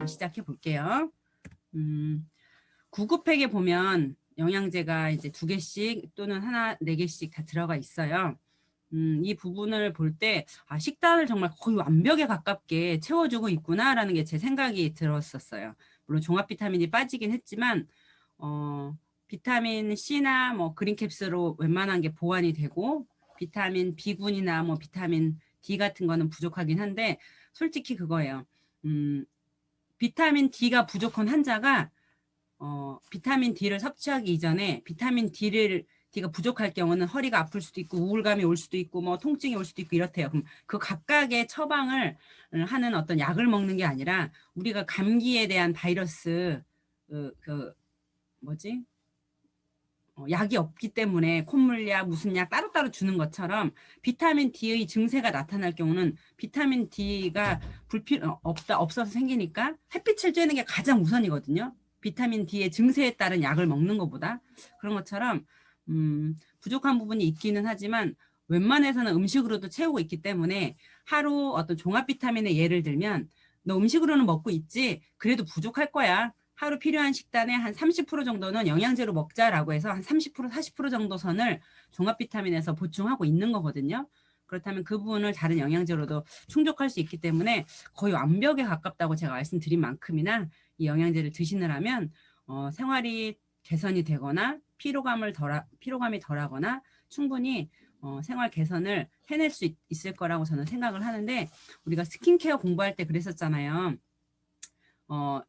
한번 시작해 볼게요. 구급팩에 보면 영양제가 이제 2개씩 또는 하나, 4개씩 다 들어가 있어요. 이 부분을 볼 때 식단을 정말 거의 완벽에 가깝게 채워주고 있구나라는 게 제 생각이 들었었어요. 물론 종합 비타민이 빠지긴 했지만 비타민 C나 뭐 그린캡스로 웬만한 게 보완이 되고 비타민 B군이나 뭐 비타민 D 같은 거는 부족하긴 한데 솔직히 그거예요. 비타민 D가 부족한 환자가 비타민 D를 섭취하기 이전에 비타민 D가 부족할 경우는 허리가 아플 수도 있고 우울감이 올 수도 있고 뭐 통증이 올 수도 있고 이렇대요. 그럼 그 각각의 처방을 하는 어떤 약을 먹는 게 아니라 우리가 감기에 대한 바이러스 뭐지? 약이 없기 때문에 콧물약 무슨 약 따로따로 주는 것처럼 비타민 D의 증세가 나타날 경우는 비타민 D가 없어서 생기니까 햇빛을 쬐는 게 가장 우선이거든요. 비타민 D의 증세에 따른 약을 먹는 것보다. 그런 것처럼 부족한 부분이 있기는 하지만 웬만해서는 음식으로도 채우고 있기 때문에 하루 어떤 종합 비타민의 예를 들면 너 음식으로는 먹고 있지? 그래도 부족할 거야. 하루 필요한 식단의 한 30% 정도는 영양제로 먹자라고 해서 한 30%, 40% 정도 선을 종합 비타민에서 보충하고 있는 거거든요. 그렇다면 그 부분을 다른 영양제로도 충족할 수 있기 때문에 거의 완벽에 가깝다고 제가 말씀드린 만큼이나 이 영양제를 드시느라면 생활이 개선이 되거나 피로감이 덜하거나 충분히 생활 개선을 해낼 수 있을 거라고 저는 생각을 하는데 우리가 스킨케어 공부할 때 그랬었잖아요.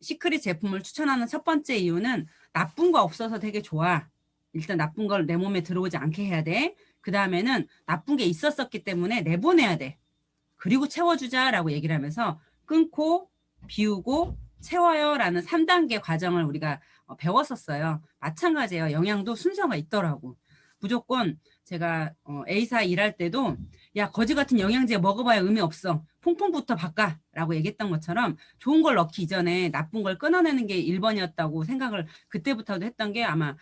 시크릿 제품을 추천하는 첫 번째 이유는 나쁜 거 없어서 되게 좋아. 일단 나쁜 걸 내 몸에 들어오지 않게 해야 돼. 그 다음에는 나쁜 게 있었었기 때문에 내보내야 돼. 그리고 채워주자라고 얘기를 하면서 끊고 비우고 채워요 라는 3단계 과정을 우리가 배웠었어요. 마찬가지예요. 영양도 순서가 있더라고. 무조건 제가 A사 일할 때도 야 거지 같은 영양제 먹어봐야 의미 없어. 퐁퐁부터 바꿔 라고 얘기했던 것처럼 좋은 걸 넣기 이전에 나쁜 걸 끊어내는 게 1번이었다고 생각을 그때부터도 했던 게 아마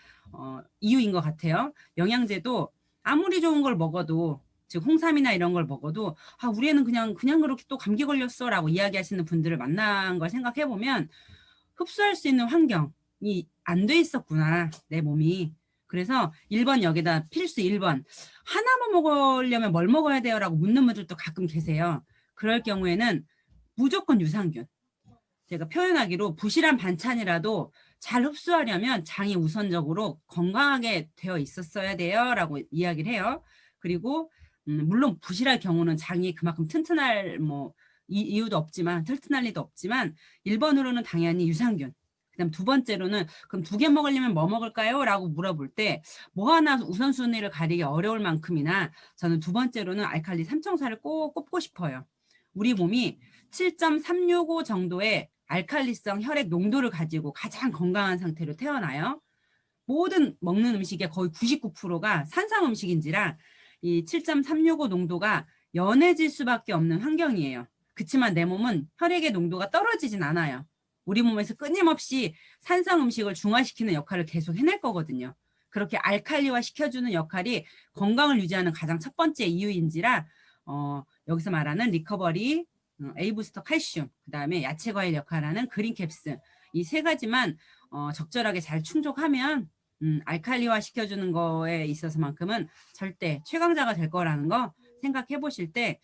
이유인 것 같아요. 영양제도 아무리 좋은 걸 먹어도 즉 홍삼이나 이런 걸 먹어도 우리 애는 그냥 그렇게 또 감기 걸렸어 라고 이야기하시는 분들을 만난 걸 생각해 보면 흡수할 수 있는 환경이 안 돼 있었구나 내 몸이. 그래서 1번 여기다 필수 1번 하나만 먹으려면 뭘 먹어야 돼요 라고 묻는 분들도 가끔 계세요. 그럴 경우에는 무조건 유산균. 제가 표현하기로 부실한 반찬이라도 잘 흡수하려면 장이 우선적으로 건강하게 되어 있었어야 돼요 라고 이야기를 해요. 그리고 물론 부실할 경우는 장이 그만큼 튼튼할 이유도 없지만 튼튼할 리도 없지만 1번으로는 당연히 유산균. 그다음 2번째로는 그럼 2개 먹으려면 뭐 먹을까요? 라고 물어볼 때 뭐 하나 우선순위를 가리기 어려울 만큼이나 저는 2번째로는 알칼리 삼총사를 꼭 꼽고 싶어요. 우리 몸이 7.365 정도의 알칼리성 혈액 농도를 가지고 가장 건강한 상태로 태어나요. 모든 먹는 음식의 거의 99%가 산성 음식인지라 이 7.365 농도가 연해질 수밖에 없는 환경이에요. 그렇지만 내 몸은 혈액의 농도가 떨어지진 않아요. 우리 몸에서 끊임없이 산성 음식을 중화시키는 역할을 계속 해낼 거거든요. 그렇게 알칼리화 시켜주는 역할이 건강을 유지하는 가장 첫 번째 이유인지라 여기서 말하는 리커버리, A부스터 칼슘, 그 다음에 야채 과일 역할하는 그린캡스 이 3가지만 적절하게 잘 충족하면 알칼리화 시켜주는 거에 있어서만큼은 절대 최강자가 될 거라는 거 생각해 보실 때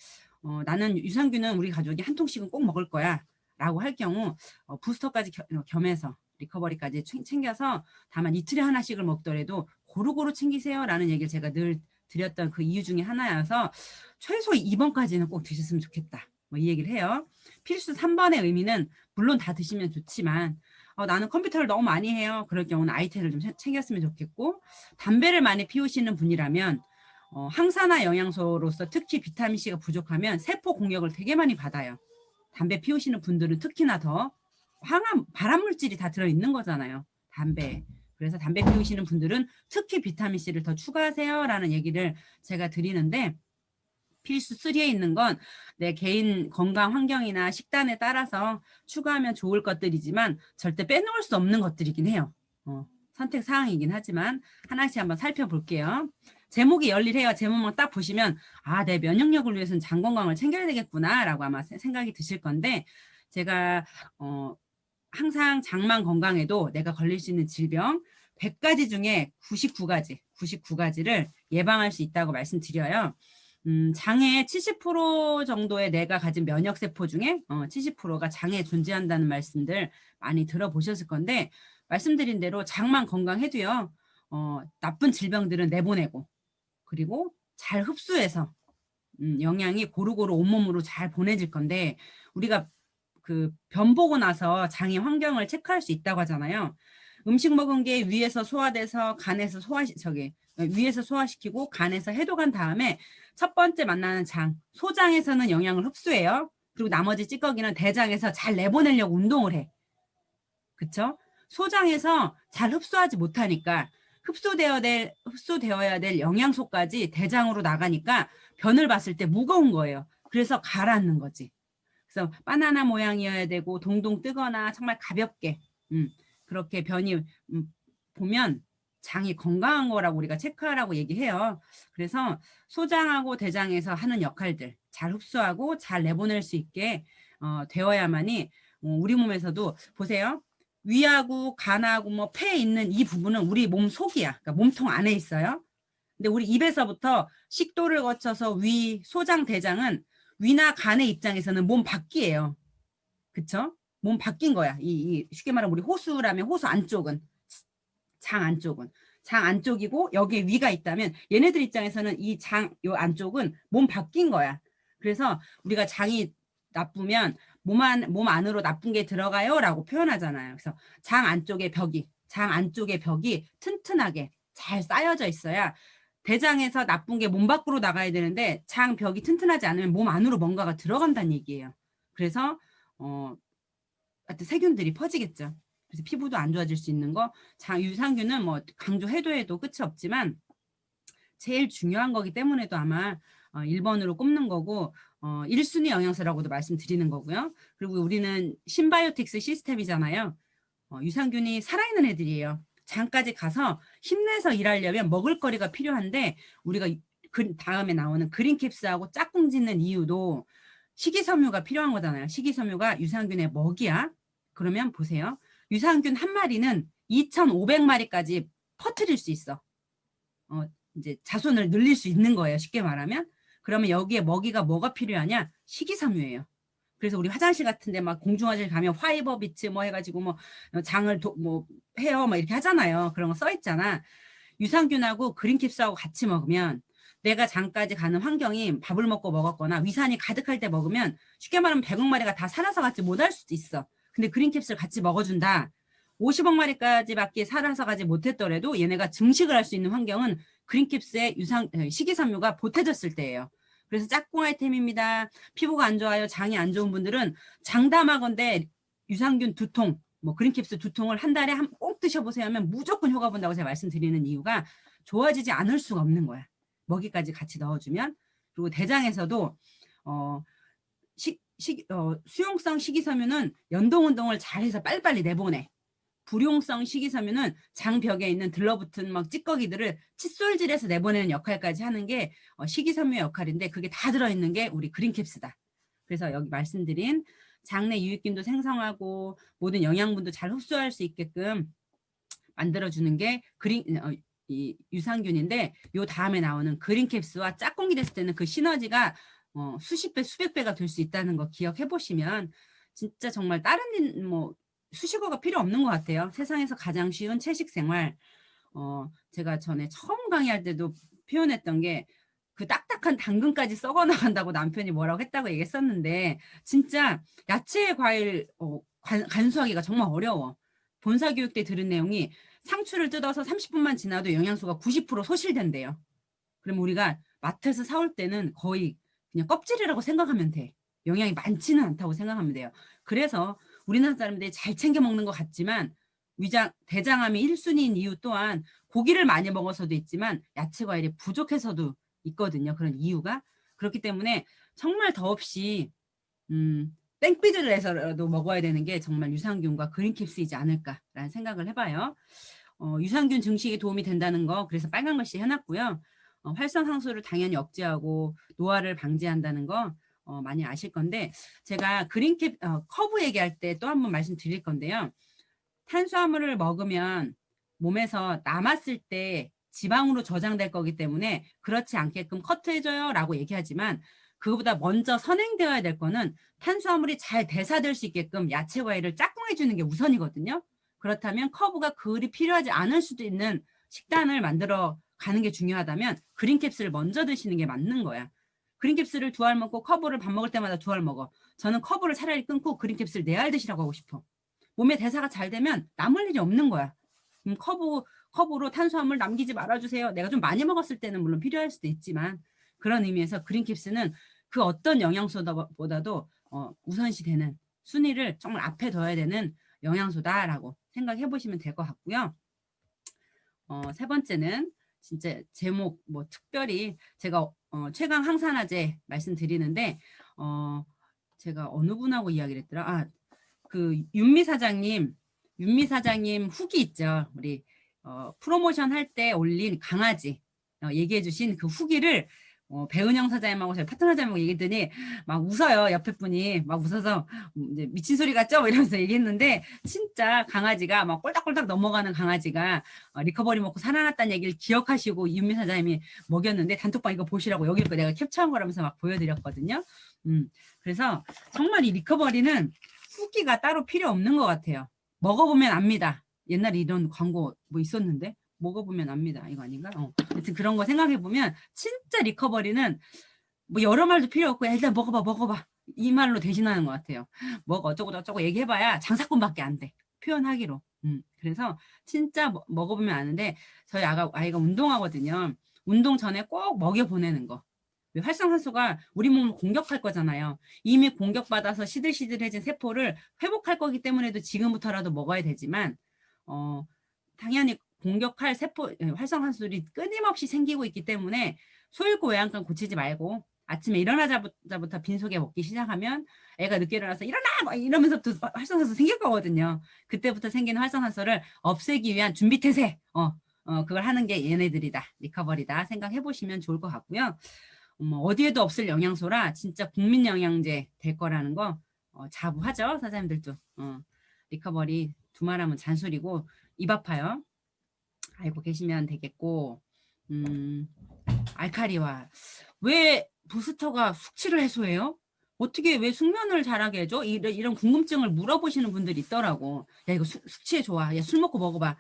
나는 유산균은 우리 가족이 한 통씩은 꼭 먹을 거야 라고 할 경우 부스터까지 겸해서 리커버리까지 챙겨서 다만 이틀에 하나씩을 먹더라도 고루고루 챙기세요 라는 얘기를 제가 늘 드렸던 그 이유 중에 하나여서 최소 2번까지는 꼭 드셨으면 좋겠다 이 얘기를 해요. 필수 3번의 의미는 물론 다 드시면 좋지만 나는 컴퓨터를 너무 많이 해요. 그럴 경우는 아이템을 좀 챙겼으면 좋겠고 담배를 많이 피우시는 분이라면 항산화 영양소로서 특히 비타민C가 부족하면 세포 공격을 되게 많이 받아요. 담배 피우시는 분들은 특히나 더 발암물질이 다 들어있는 거잖아요. 담배. 그래서 담배 피우시는 분들은 특히 비타민C를 더 추가하세요 라는 얘기를 제가 드리는데 필수 3에 있는 건 내 개인 건강 환경이나 식단에 따라서 추가하면 좋을 것들이지만 절대 빼놓을 수 없는 것들이긴 해요. 선택 사항이긴 하지만 하나씩 한번 살펴볼게요. 제목이 열일해요. 제목만 딱 보시면 내 면역력을 위해서는 장 건강을 챙겨야 되겠구나 라고 아마 생각이 드실 건데 제가 항상 장만 건강해도 내가 걸릴 수 있는 질병 100가지 중에 99가지를 예방할 수 있다고 말씀드려요. 장의 70% 정도의 내가 가진 면역세포 중에 70%가 장에 존재한다는 말씀들 많이 들어보셨을 건데, 말씀드린 대로 장만 건강해도요, 나쁜 질병들은 내보내고, 그리고 잘 흡수해서 영양이 고루고루 온몸으로 잘 보내질 건데, 우리가 그 변 보고 나서 장의 환경을 체크할 수 있다고 하잖아요. 음식 먹은 게 위에서 소화돼서 간에서 위에서 소화시키고 간에서 해독한 다음에 첫 번째 만나는 장, 소장에서는 영양을 흡수해요. 그리고 나머지 찌꺼기는 대장에서 잘 내보내려고 운동을 해. 그쵸? 소장에서 잘 흡수하지 못하니까 흡수되어야 될 영양소까지 대장으로 나가니까 변을 봤을 때 무거운 거예요. 그래서 가라앉는 거지. 그래서 바나나 모양이어야 되고 동동 뜨거나 정말 가볍게 그렇게 변이 보면 장이 건강한 거라고 우리가 체크하라고 얘기해요. 그래서 소장하고 대장에서 하는 역할들 잘 흡수하고 잘 내보낼 수 있게 되어야만이 우리 몸에서도 보세요. 위하고 간하고 뭐 폐에 있는 이 부분은 우리 몸 속이야. 그러니까 몸통 안에 있어요. 근데 우리 입에서부터 식도를 거쳐서 위, 소장, 대장은 위나 간의 입장에서는 몸 밖이에요. 그쵸? 몸 바뀐 거야. 쉽게 말하면 우리 호수라면 호수 안쪽은, 장 안쪽이고 여기에 위가 있다면 얘네들 입장에서는 요 안쪽은 몸 바뀐 거야. 그래서 우리가 장이 나쁘면 몸 안으로 나쁜 게 들어가요 라고 표현하잖아요. 그래서 장 안쪽의 벽이 튼튼하게 잘 쌓여져 있어야 대장에서 나쁜 게 몸 밖으로 나가야 되는데 장 벽이 튼튼하지 않으면 몸 안으로 뭔가가 들어간다는 얘기예요. 그래서 하여튼 세균들이 퍼지겠죠. 그래서 피부도 안 좋아질 수 있는 거. 유산균은 뭐 강조해도 끝이 없지만 제일 중요한 거기 때문에도 아마 1번으로 꼽는 거고 1순위 영양소라고도 말씀드리는 거고요. 그리고 우리는 신바이오틱스 시스템이잖아요. 유산균이 살아있는 애들이에요. 장까지 가서 힘내서 일하려면 먹을거리가 필요한데 우리가 다음에 나오는 그린캡스하고 짝꿍 짓는 이유도 식이섬유가 필요한 거잖아요. 식이섬유가 유산균의 먹이야. 그러면 보세요. 유산균 한 마리는 2,500마리까지 퍼뜨릴 수 있어. 이제 자손을 늘릴 수 있는 거예요. 쉽게 말하면. 그러면 여기에 먹이가 뭐가 필요하냐? 식이섬유예요. 그래서 우리 화장실 같은데 막 공중화장실 가면 화이버 비츠 뭐 해가지고 뭐 장을 해요 뭐 이렇게 하잖아요. 그런 거 써 있잖아. 유산균하고 그린캡스하고 같이 먹으면 내가 장까지 가는 환경이 밥을 먹거나 위산이 가득할 때 먹으면 쉽게 말하면 100억 마리가 다 살아서 같이 못할 수도 있어. 근데 그린캡스를 같이 먹어준다. 50억 마리까지밖에 살아서 가지 못했더라도 얘네가 증식을 할 수 있는 환경은 그린캡스의 식이섬유가 보태졌을 때예요. 그래서 짝꿍 아이템입니다. 피부가 안 좋아요. 장이 안 좋은 분들은 장담하건대 유산균 2통, 뭐 그린캡스 2통을 한 달에 꼭 드셔보세요 하면 무조건 효과 본다고 제가 말씀드리는 이유가 좋아지지 않을 수가 없는 거야. 먹이까지 같이 넣어주면. 그리고 대장에서도 수용성 식이섬유는 연동운동을 잘해서 빨리빨리 내보내. 불용성 식이섬유는 장벽에 있는 들러붙은 막 찌꺼기들을 칫솔질해서 내보내는 역할까지 하는 게 식이섬유의 역할인데 그게 다 들어있는 게 우리 그린캡스다. 그래서 여기 말씀드린 장내 유익균도 생성하고 모든 영양분도 잘 흡수할 수 있게끔 만들어주는 게 이 유산균인데 요 다음에 나오는 그린캡스와 짝꿍이 됐을 때는 그 시너지가 수십 배, 수백 배가 될 수 있다는 거 기억해 보시면 진짜 정말 다른 수식어가 필요 없는 것 같아요. 세상에서 가장 쉬운 채식 생활. 제가 전에 처음 강의할 때도 표현했던 게 그 딱딱한 당근까지 썩어 나간다고 남편이 뭐라고 했다고 얘기했었는데 진짜 야채 과일 간수하기가 정말 어려워. 본사 교육 때 들은 내용이 상추를 뜯어서 30분만 지나도 영양소가 90% 소실된대요. 그럼 우리가 마트에서 사올 때는 거의 그냥 껍질이라고 생각하면 돼. 영양이 많지는 않다고 생각하면 돼요. 그래서 우리나라 사람들이 잘 챙겨 먹는 것 같지만 대장암이 1순위인 이유 또한 고기를 많이 먹어서도 있지만 야채 과일이 부족해서도 있거든요. 그런 이유가. 그렇기 때문에 정말 더없이 땡비를 내서라도 먹어야 되는 게 정말 유산균과 그린캡스이지 않을까라는 생각을 해봐요. 유산균 증식에 도움이 된다는 거 그래서 빨간 글씨 해놨고요. 활성산소를 당연히 억제하고 노화를 방지한다는 거 많이 아실 건데 제가 그린캡 커브 얘기할 때 또 한번 말씀드릴 건데요. 탄수화물을 먹으면 몸에서 남았을 때 지방으로 저장될 거기 때문에 그렇지 않게끔 커트해줘요 라고 얘기하지만 그거보다 먼저 선행되어야 될 거는 탄수화물이 잘 대사될 수 있게끔 야채 과일을 짝꿍해 주는 게 우선이거든요. 그렇다면 커브가 그리 필요하지 않을 수도 있는 식단을 만들어 가는 게 중요하다면 그린캡슐을 먼저 드시는 게 맞는 거야. 그린캡슐을 2알 먹고 커브를 밥 먹을 때마다 2알 먹어. 저는 커브를 차라리 끊고 그린캡슐 4알 드시라고 하고 싶어. 몸에 대사가 잘 되면 남을 일이 없는 거야. 컵으로 탄수화물 남기지 말아주세요. 내가 좀 많이 먹었을 때는 물론 필요할 수도 있지만 그런 의미에서 그린캡슐은 그 어떤 영양소보다도 우선시 되는 순위를 정말 앞에 둬야 되는 영양소다라고 생각해 보시면 될 것 같고요. 3번째는 진짜 제목 뭐 특별히 제가 최강 항산화제 말씀드리는데 제가 어느 분하고 이야기를 했더라. 그 윤미 사장님 후기 있죠. 우리 프로모션 할 때 올린 강아지 얘기해 주신 그 후기를 배은영 사장님하고 저희 파트너 사장님하고 얘기했더니 막 웃어요. 옆에 분이 막 웃어서 이제 미친 소리 같죠? 뭐 이러면서 얘기했는데 진짜 강아지가 막 꼴딱꼴딱 넘어가는 강아지가 리커버리 먹고 살아났다는 얘기를 기억하시고 윤미 사장님이 먹였는데 단톡방 이거 보시라고 여기 거 내가 캡처한 거라면서 막 보여드렸거든요. 그래서 정말 이 리커버리는 후기가 따로 필요 없는 것 같아요. 먹어보면 압니다. 옛날에 이런 광고 뭐 있었는데 먹어보면 압니다. 이거 아닌가? 하여튼 그런 거 생각해보면 진짜 리커버리는 뭐 여러 말도 필요 없고 일단 먹어봐 이 말로 대신하는 것 같아요. 뭐가 어쩌고 저쩌고 얘기해봐야 장사꾼밖에 안 돼. 표현하기로. 그래서 진짜 먹어보면 아는데 저희 아이가 운동하거든요. 운동 전에 꼭 먹여보내는 거. 활성산소가 우리 몸을 공격할 거잖아요. 이미 공격받아서 시들시들해진 세포를 회복할 거기 때문에도 지금부터라도 먹어야 되지만 당연히 공격할 세포 활성산소들이 끊임없이 생기고 있기 때문에 소잃고 외양간 고치지 말고 아침에 일어나자부터 빈속에 먹기 시작하면 애가 늦게 일어나서 일어나! 막 이러면서부터 활성산소 생길 거거든요. 그때부터 생기는 활성산소를 없애기 위한 준비태세 그걸 하는 게 얘네들이다. 리커버리다 생각해 보시면 좋을 것 같고요. 어디에도 없을 영양소라 진짜 국민 영양제 될 거라는 거 자부하죠. 사장님들도. 리커버리 두말하면 잔소리고 입 아파요. 알고 계시면 되겠고 알카리와 왜 부스터가 숙취를 해소해요? 어떻게 왜 숙면을 잘하게 해줘? 이런 궁금증을 물어보시는 분들이 있더라고. 야 이거 숙취에 좋아. 야 술 먹고 먹어봐.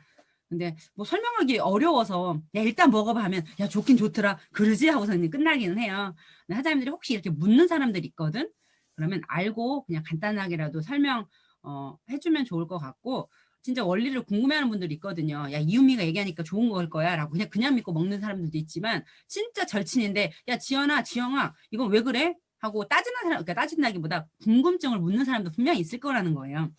근데 뭐 설명하기 어려워서 야 일단 먹어봐 하면 야 좋긴 좋더라 그러지 하고서는 끝나기는 해요. 근데 사장님들이 혹시 이렇게 묻는 사람들이 있거든. 그러면 알고 그냥 간단하게라도 설명 해주면 좋을 것 같고 진짜 원리를 궁금해하는 분들이 있거든요. 야 이은미가 얘기하니까 좋은 걸 거야 라고 그냥 믿고 먹는 사람들도 있지만 진짜 절친인데 야 지연아 지영아 이건 왜 그래? 하고 따지는 사람 그러니까 따진다기보다 궁금증을 묻는 사람도 분명히 있을 거라는 거예요.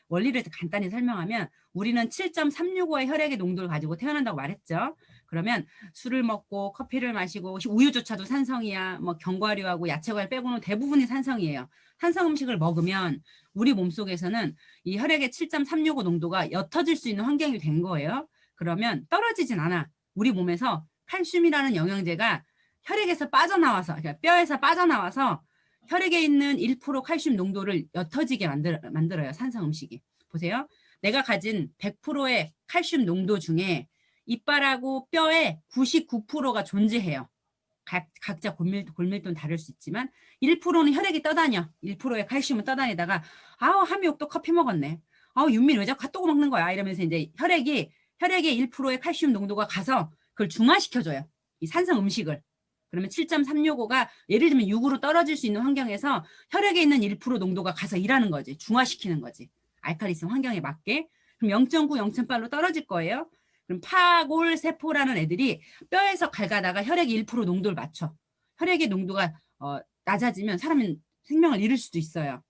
원리를 간단히 설명하면 우리는 7.365의 혈액의 농도를 가지고 태어난다고 말했죠. 그러면 술을 먹고 커피를 마시고 우유조차도 산성이야. 뭐 견과류하고 야채과일 빼고는 대부분이 산성이에요. 산성 음식을 먹으면 우리 몸속에서는 이 혈액의 7.365 농도가 옅어질 수 있는 환경이 된 거예요. 그러면 떨어지진 않아. 우리 몸에서 칼슘이라는 영양제가 혈액에서 빠져나와서 그러니까 뼈에서 빠져나와서 혈액에 있는 1% 칼슘 농도를 옅어지게 만들어요. 산성 음식이. 보세요. 내가 가진 100%의 칼슘 농도 중에 이빨하고 뼈에 99%가 존재해요. 각자 골밀도는 다를 수 있지만 1%는 혈액이 떠다녀. 1%의 칼슘은 떠다니다가 아우 함유옥도 커피 먹었네. 아우 윤민 왜 자꾸 핫도그 먹는 거야. 이러면서 이제 혈액의 1%의 칼슘 농도가 가서 그걸 중화시켜줘요. 이 산성 음식을. 그러면 7.365가 예를 들면 6으로 떨어질 수 있는 환경에서 혈액에 있는 1% 농도가 가서 일하는 거지. 중화시키는 거지. 알칼리성 환경에 맞게. 그럼 0.9, 0.8로 떨어질 거예요. 그럼 파골세포라는 애들이 뼈에서 갈가다가 혈액의 1% 농도를 맞춰. 혈액의 농도가 낮아지면 사람은 생명을 잃을 수도 있어요.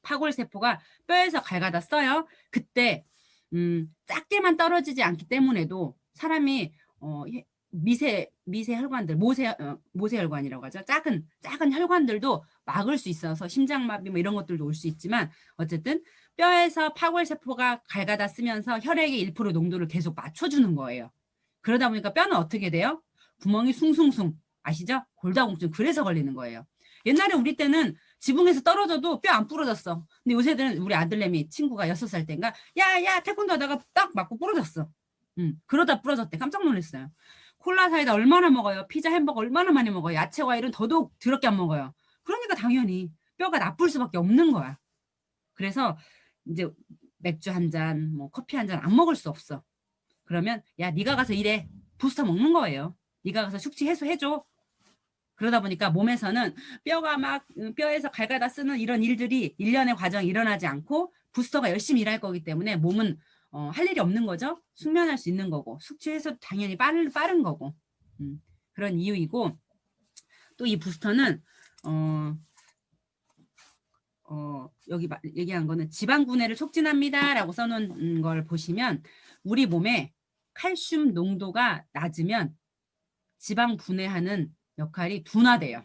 파골세포가 뼈에서 갈가다 써요. 그때 작게만 떨어지지 않기 때문에도 사람이 미세 혈관들 모세 혈관이라고 하죠. 작은 혈관들도 막을 수 있어서 심장마비 뭐 이런 것들도 올 수 있지만 어쨌든 뼈에서 파골세포가 갈가다 쓰면서 혈액의 1% 농도를 계속 맞춰주는 거예요. 그러다 보니까 뼈는 어떻게 돼요? 구멍이 숭숭숭 아시죠? 골다공증 그래서 걸리는 거예요. 옛날에 우리 때는 지붕에서 떨어져도 뼈 안 부러졌어. 근데 요새는 우리 아들내미 친구가 6살 때인가 야야 태권도 하다가 딱 맞고 부러졌어. 그러다 부러졌대. 깜짝 놀랐어요. 콜라 사이다 얼마나 먹어요. 피자 햄버거 얼마나 많이 먹어요. 야채 과일은 더더욱 더럽게 안 먹어요. 그러니까 당연히 뼈가 나쁠 수밖에 없는 거야. 그래서 이제 맥주 한 잔, 뭐 커피 한 잔 안 먹을 수 없어. 그러면 야 네가 가서 일해. 부스터 먹는 거예요. 네가 가서 숙취 해소해줘. 그러다 보니까 몸에서는 뼈가 막 뼈에서 갈가다 쓰는 이런 일들이 일련의 과정이 일어나지 않고 부스터가 열심히 일할 거기 때문에 몸은 할 일이 없는 거죠. 숙면할 수 있는 거고 숙취 해소 당연히 빠른 거고 그런 이유이고 또 이 부스터는 여기 얘기한 거는 지방 분해를 촉진합니다 라고 써놓은 걸 보시면 우리 몸에 칼슘 농도가 낮으면 지방 분해하는 역할이 둔화돼요.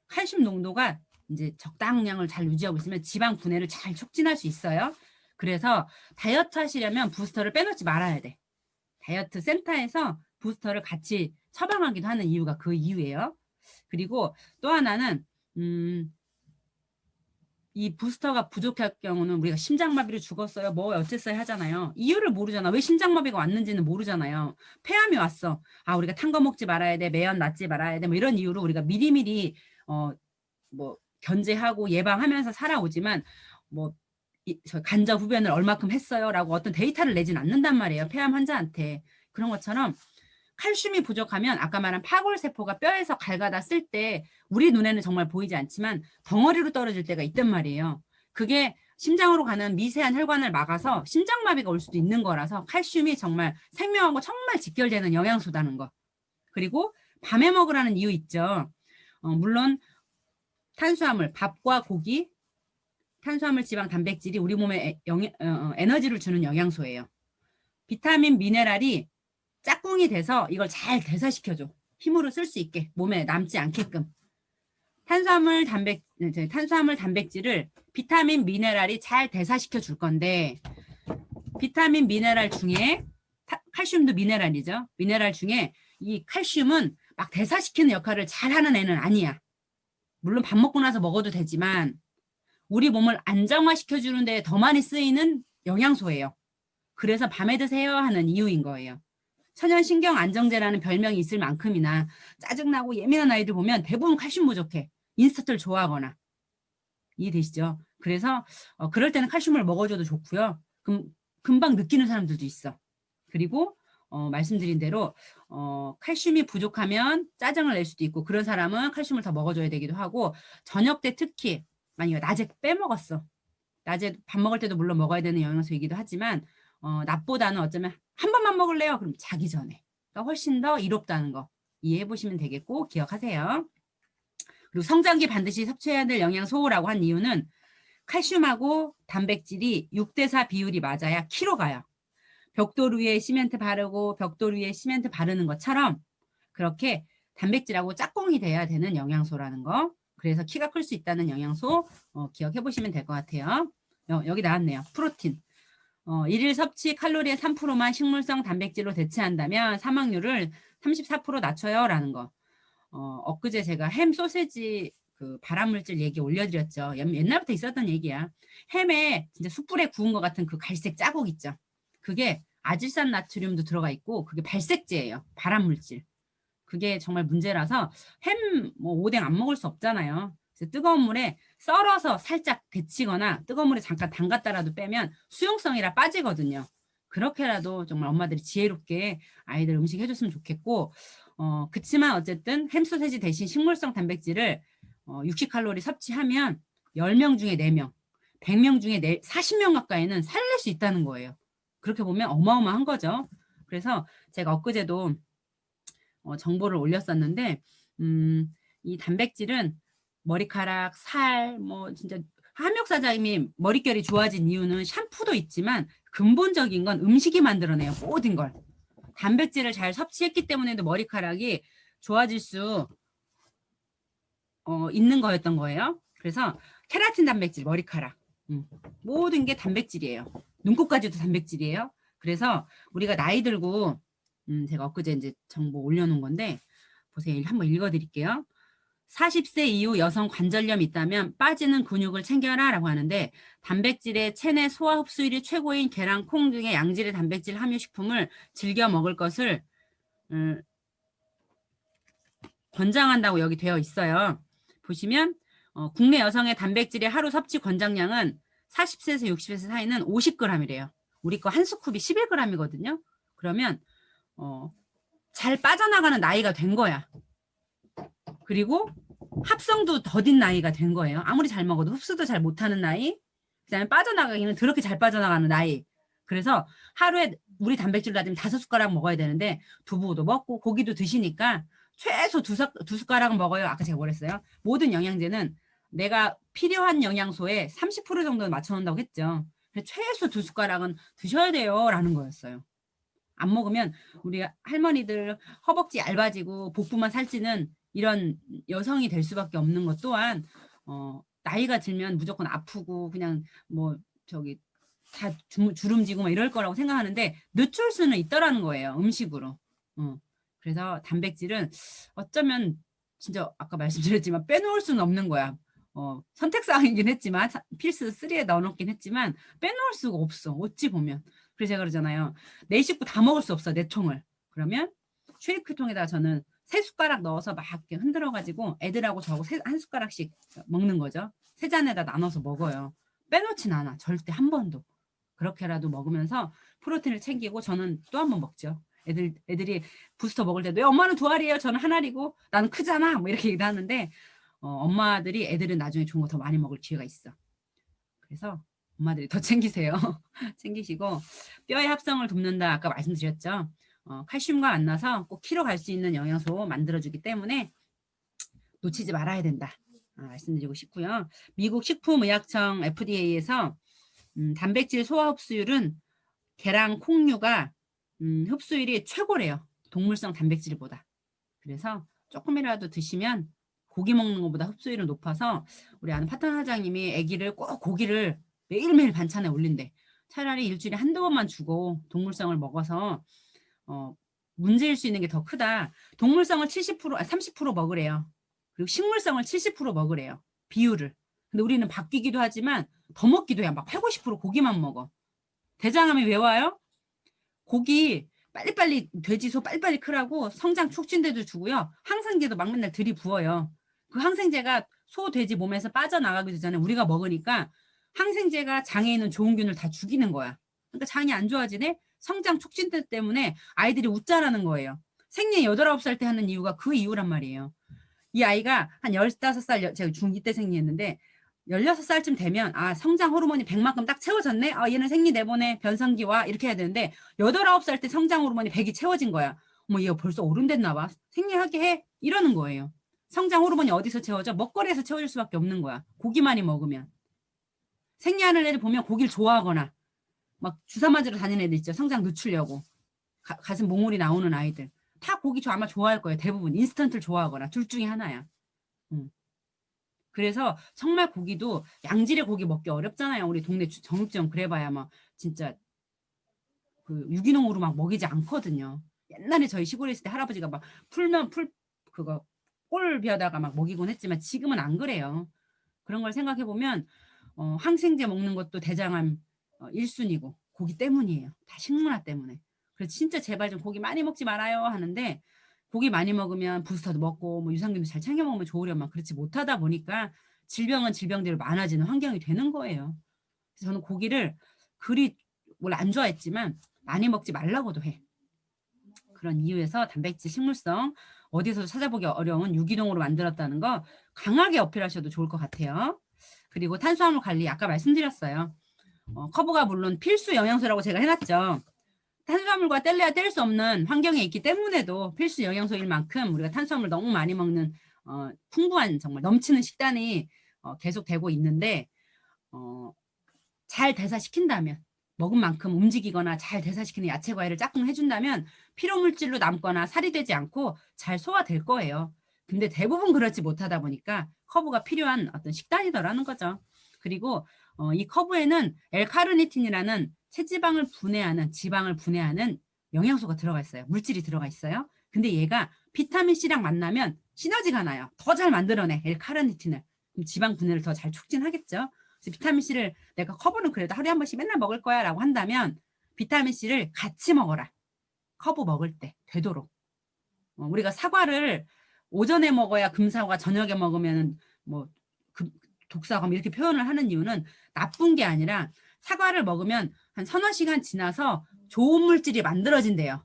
칼슘 농도가 이제 적당량을 잘 유지하고 있으면 지방 분해를 잘 촉진할 수 있어요. 그래서 다이어트 하시려면 부스터를 빼놓지 말아야 돼. 다이어트 센터에서 부스터를 같이 처방하기도 하는 이유가 그 이유예요. 그리고 또 하나는 이 부스터가 부족할 경우는 우리가 심장마비로 죽었어요. 뭐 어쨌어요 하잖아요. 이유를 모르잖아. 왜 심장마비가 왔는지는 모르잖아요. 폐암이 왔어. 아 우리가 탄 거 먹지 말아야 돼. 매연 맞지 말아야 돼. 뭐 이런 이유로 우리가 미리미리 뭐 견제하고 예방하면서 살아오지만 뭐 저 간접 흡연을 얼마큼 했어요라고 어떤 데이터를 내진 않는단 말이에요. 폐암 환자한테. 그런 것처럼 칼슘이 부족하면 아까 말한 파골세포가 뼈에서 갈가다 쓸 때 우리 눈에는 정말 보이지 않지만 덩어리로 떨어질 때가 있단 말이에요. 그게 심장으로 가는 미세한 혈관을 막아서 심장마비가 올 수도 있는 거라서 칼슘이 정말 생명하고 정말 직결되는 영양소다는 거. 그리고 밤에 먹으라는 이유 있죠. 물론 탄수화물, 밥과 고기, 탄수화물, 지방, 단백질이 우리 몸에 에너지를 주는 영양소예요. 비타민, 미네랄이 짝꿍이 돼서 이걸 잘 대사시켜줘. 힘으로 쓸 수 있게 몸에 남지 않게끔. 탄수화물, 단백질을 비타민, 미네랄이 잘 대사시켜 줄 건데 비타민, 미네랄 중에 칼슘도 미네랄이죠. 미네랄 중에 이 칼슘은 막 대사시키는 역할을 잘하는 애는 아니야. 물론 밥 먹고 나서 먹어도 되지만 우리 몸을 안정화시켜주는 데 더 많이 쓰이는 영양소예요. 그래서 밤에 드세요 하는 이유인 거예요. 천연신경안정제라는 별명이 있을 만큼이나 짜증나고 예민한 아이들 보면 대부분 칼슘 부족해. 인스턴트를 좋아하거나. 이해되시죠? 그래서 그럴 때는 칼슘을 먹어줘도 좋고요. 금방 느끼는 사람들도 있어. 그리고 말씀드린 대로 칼슘이 부족하면 짜증을 낼 수도 있고 그런 사람은 칼슘을 더 먹어줘야 되기도 하고 저녁 때 특히 만약에 낮에 빼먹었어. 낮에 밥 먹을 때도 물론 먹어야 되는 영양소이기도 하지만 낮보다는 어쩌면 한 번만 먹을래요? 그럼 자기 전에. 그러니까 훨씬 더 이롭다는 거 이해해 보시면 되겠고 기억하세요. 그리고 성장기 반드시 섭취해야 될 영양소라고 한 이유는 칼슘하고 단백질이 6대4 비율이 맞아야 키로 가요. 벽돌 위에 시멘트 바르고 벽돌 위에 시멘트 바르는 것처럼 그렇게 단백질하고 짝꿍이 돼야 되는 영양소라는 거. 그래서 키가 클 수 있다는 영양소 기억해 보시면 될 것 같아요. 여기 나왔네요. 프로틴. 일일 섭취 칼로리의 3%만 식물성 단백질로 대체한다면 사망률을 34% 낮춰요 라는 거. 엊그제 제가 햄 소세지 그 발암물질 얘기 올려드렸죠. 옛날부터 있었던 얘기야. 햄에 진짜 숯불에 구운 것 같은 그 갈색 자국 있죠. 그게 아질산 나트륨도 들어가 있고 그게 발색제예요. 발암물질. 그게 정말 문제라서 햄 뭐 오뎅 안 먹을 수 없잖아요. 그래서 뜨거운 물에 썰어서 살짝 데치거나 뜨거운 물에 잠깐 담갔다라도 빼면 수용성이라 빠지거든요. 그렇게라도 정말 엄마들이 지혜롭게 아이들 음식 해줬으면 좋겠고 그치만 어쨌든 햄 소세지 대신 식물성 단백질을 60칼로리 섭취하면 10명 중에 4명 100명 중에 40명 가까이는 살릴 수 있다는 거예요. 그렇게 보면 어마어마한 거죠. 그래서 제가 엊그제도 정보를 올렸었는데 이 단백질은 머리카락, 살, 뭐 진짜 한옥 사장님이 머릿결이 좋아진 이유는 샴푸도 있지만 근본적인 건 음식이 만들어내요. 모든 걸. 단백질을 잘 섭취했기 때문에도 머리카락이 좋아질 수 있는 거였던 거예요. 그래서 케라틴 단백질, 머리카락. 모든 게 단백질이에요. 눈곱까지도 단백질이에요. 그래서 우리가 나이 들고 제가 엊그제 이제 정보 올려놓은 건데 보세요. 한번 읽어드릴게요. 40세 이후 여성 관절염이 있다면 빠지는 근육을 챙겨라 라고 하는데, 단백질의 체내 소화 흡수율이 최고인 계란, 콩 등의 양질의 단백질 함유 식품을 즐겨 먹을 것을 권장한다고 여기 되어 있어요. 보시면 국내 여성의 단백질의 하루 섭취 권장량은 40세에서 60세 사이는 50g이래요. 우리 거 한 스쿱이 11g이거든요. 그러면 잘 빠져나가는 나이가 된 거야. 그리고 합성도 더딘 나이가 된 거예요. 아무리 잘 먹어도 흡수도 잘 못하는 나이, 그다음에 빠져나가기는 더럽게 잘 빠져나가는 나이. 그래서 하루에 우리 단백질 따지면 5숟가락 먹어야 되는데 두부도 먹고 고기도 드시니까 최소 두 숟가락은 먹어요. 아까 제가 뭐랬어요? 모든 영양제는 내가 필요한 영양소에 30% 정도는 맞춰놓는다고 했죠. 최소 2숟가락은 드셔야 돼요 라는 거였어요. 안 먹으면 우리 할머니들 허벅지 얇아지고 복부만 살찌는 이런 여성이 될 수밖에 없는 것 또한 나이가 들면 무조건 아프고 그냥 뭐 저기 다 주름지고 막 이럴 거라고 생각하는데 늦출 수는 있더라는 거예요. 음식으로. 그래서 단백질은 어쩌면 진짜 아까 말씀드렸지만 빼놓을 수는 없는 거야. 선택사항이긴 했지만 필수 3에 넣어놓긴 했지만 빼놓을 수가 없어. 어찌 보면. 그래서 제가 그러잖아요. 내 식구 다 먹을 수 없어. 내 통을. 그러면 쉐이크통에다 저는 3숟가락 넣어서 막 이렇게 흔들어가지고 애들하고 저하고 한 숟가락씩 먹는 거죠. 3잔에다 나눠서 먹어요. 빼놓진 않아. 절대 한 번도. 그렇게라도 먹으면서 프로틴을 챙기고 저는 또 한 번 먹죠. 애들이 부스터 먹을 때도 엄마는 2알이에요. 저는 1알이고 나는 크잖아. 뭐 이렇게 얘기도 하는데 엄마들이 애들은 나중에 좋은 거 더 많이 먹을 기회가 있어. 그래서 엄마들이 더 챙기세요. 챙기시고 뼈의 합성을 돕는다. 아까 말씀드렸죠. 칼슘과 만나서 꼭 키로 갈 수 있는 영양소 만들어주기 때문에 놓치지 말아야 된다. 말씀드리고 싶고요. 미국 식품의약청 FDA에서 단백질 소화 흡수율은 계란, 콩류가 흡수율이 최고래요. 동물성 단백질보다. 그래서 조금이라도 드시면 고기 먹는 것보다 흡수율이 높아서 우리 아는 파트너 사장님이 아기를 꼭 고기를 매일매일 반찬에 올린대. 차라리 일주일에 한두 번만 주고 동물성을 먹어서 문제일 수 있는 게 더 크다. 동물성을 30% 먹으래요. 그리고 식물성을 70% 먹으래요. 비율을. 근데 우리는 바뀌기도 하지만 더 먹기도 해. 막 80, 90% 고기만 먹어. 대장암이 왜 와요? 고기 빨리빨리 돼지소 빨리빨리 크라고 성장 촉진제도 주고요. 항생제도 막 맨날 들이부어요. 그 항생제가 소, 돼지 몸에서 빠져나가기 전에 우리가 먹으니까 항생제가 장에 있는 좋은 균을 다 죽이는 거야. 그러니까 장이 안 좋아지네? 성장 촉진제 때문에 아이들이 웃자라는 거예요. 생리 8, 9살 때 하는 이유가 그 이유란 말이에요. 이 아이가 한 15살, 제가 중2 때 생리했는데 16살쯤 되면 성장 호르몬이 100만큼 딱 채워졌네. 얘는 생리 내보내 변성기와 이렇게 해야 되는데 8, 9살 때 성장 호르몬이 100이 채워진 거야. 어머 얘 벌써 어른 됐나 봐. 생리하게 해. 이러는 거예요. 성장 호르몬이 어디서 채워져? 먹거리에서 채워질 수밖에 없는 거야. 고기 많이 먹으면. 생리하는 애들 보면 고기를 좋아하거나 막 주사 맞으러 다니는 애들 있죠. 성장 늦추려고. 가슴 몽골이 나오는 아이들. 다 고기 아마 좋아할 거예요. 대부분. 인스턴트를 좋아하거나 둘 중에 하나야. 그래서 정말 고기도 양질의 고기 먹기 어렵잖아요. 우리 동네 정육점 그래봐야 막 진짜 그 유기농으로 막 먹이지 않거든요. 옛날에 저희 시골에 있을 때 할아버지가 막 풀면 그거 꼴비하다가 막 먹이곤 했지만 지금은 안 그래요. 그런 걸 생각해 보면 항생제 먹는 것도 대장암 1순위고 고기 때문이에요. 다 식문화 때문에. 그래서 진짜 제발 좀 고기 많이 먹지 말아요 하는데 고기 많이 먹으면 부스터도 먹고 뭐 유산균도 잘 챙겨 먹으면 좋으려면 그렇지 못하다 보니까 질병은 질병대로 많아지는 환경이 되는 거예요. 그래서 저는 고기를 그리 원래 안 좋아했지만 많이 먹지 말라고도 해. 그런 이유에서 단백질 식물성 어디서도 찾아보기 어려운 유기농으로 만들었다는 거 강하게 어필하셔도 좋을 것 같아요. 그리고 탄수화물 관리 아까 말씀드렸어요. 커브가 물론 필수 영양소라고 제가 해놨죠. 탄수화물과 뗄래야 뗄 수 없는 환경에 있기 때문에도 필수 영양소일 만큼 우리가 탄수화물 너무 많이 먹는 풍부한 정말 넘치는 식단이 계속되고 있는데 잘 대사시킨다면 먹은 만큼 움직이거나 잘 대사시키는 야채 과일을 짝꿍 해준다면 피로물질로 남거나 살이 되지 않고 잘 소화될 거예요. 근데 대부분 그렇지 못하다 보니까 커브가 필요한 어떤 식단이더라는 거죠. 그리고 이 커브에는 L카르니틴이라는 체지방을 분해하는 지방을 분해하는 영양소가 들어가 있어요. 물질이 들어가 있어요. 근데 얘가 비타민 C랑 만나면 시너지가 나요. 더 잘 만들어내 L카르니틴을. 그럼 지방 분해를 더 잘 촉진하겠죠. 그래서 비타민C를 내가 커브는 그래도 하루에 한 번씩 맨날 먹을 거야 라고 한다면 비타민C를 같이 먹어라. 커브 먹을 때 되도록. 우리가 사과를 오전에 먹어야 금사과, 저녁에 먹으면 뭐 독사감 이렇게 표현을 하는 이유는 나쁜 게 아니라 사과를 먹으면 한 서너 시간 지나서 좋은 물질이 만들어진대요.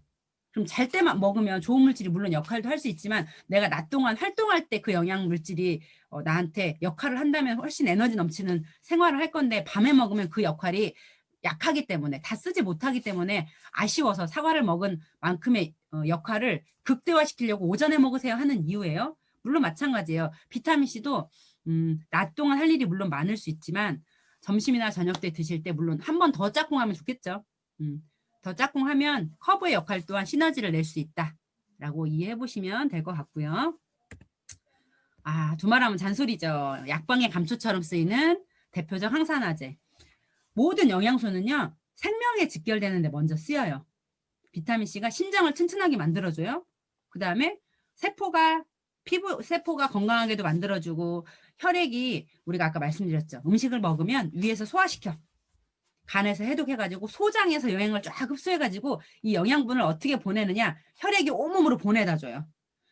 그럼 잘 때만 먹으면 좋은 물질이 물론 역할도 할 수 있지만 내가 낮 동안 활동할 때 그 영양 물질이 나한테 역할을 한다면 훨씬 에너지 넘치는 생활을 할 건데 밤에 먹으면 그 역할이 약하기 때문에 다 쓰지 못하기 때문에 아쉬워서 사과를 먹은 만큼의 역할을 극대화시키려고 오전에 먹으세요 하는 이유예요. 물론 마찬가지예요. 비타민C도 낮 동안 할 일이 물론 많을 수 있지만 점심이나 저녁 때 드실 때 물론 한 번 더 짝꿍하면 좋겠죠. 더 짝꿍하면 커브의 역할 또한 시너지를 낼 수 있다라고 이해해 보시면 될 것 같고요. 두말하면 잔소리죠. 약방의 감초처럼 쓰이는 대표적 항산화제. 모든 영양소는요. 생명에 직결되는데 먼저 쓰여요. 비타민C가 심장을 튼튼하게 만들어줘요. 그 다음에 세포가 건강하게도 만들어주고 혈액이 우리가 아까 말씀드렸죠. 음식을 먹으면 위에서 소화시켜. 간에서 해독해가지고 소장에서 영양을 쫙 흡수해가지고 이 영양분을 어떻게 보내느냐. 혈액이 온몸으로 보내다 줘요.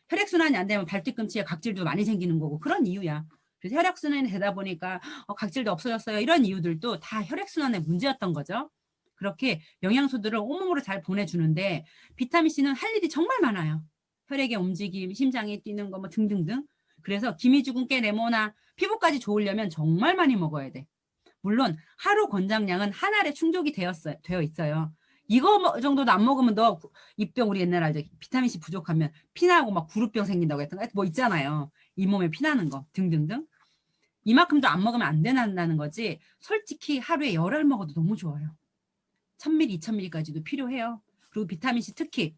혈액순환이 안 되면 발뒤꿈치에 각질도 많이 생기는 거고 그런 이유야. 그래서 혈액순환이 되다 보니까 각질도 없어졌어요. 이런 이유들도 다 혈액순환의 문제였던 거죠. 그렇게 영양소들을 온몸으로 잘 보내주는데 비타민C는 할 일이 정말 많아요. 혈액의 움직임, 심장이 뛰는 거 뭐 등등등. 그래서 기미 죽은 깨 레모나 피부까지 좋으려면 정말 많이 먹어야 돼. 물론 하루 권장량은 한 알에 충족이 되어 있어요. 이거 정도도 안 먹으면 너 입병 우리 옛날에 알죠? 비타민C 부족하면 피나고 막 구루병 생긴다고 했던 거 뭐 있잖아요. 잇몸에 피나는 거 등등등. 이만큼도 안 먹으면 안 된다는 거지. 솔직히 하루에 10알 먹어도 너무 좋아요. 1000ml, 2000ml까지도 필요해요. 그리고 비타민C 특히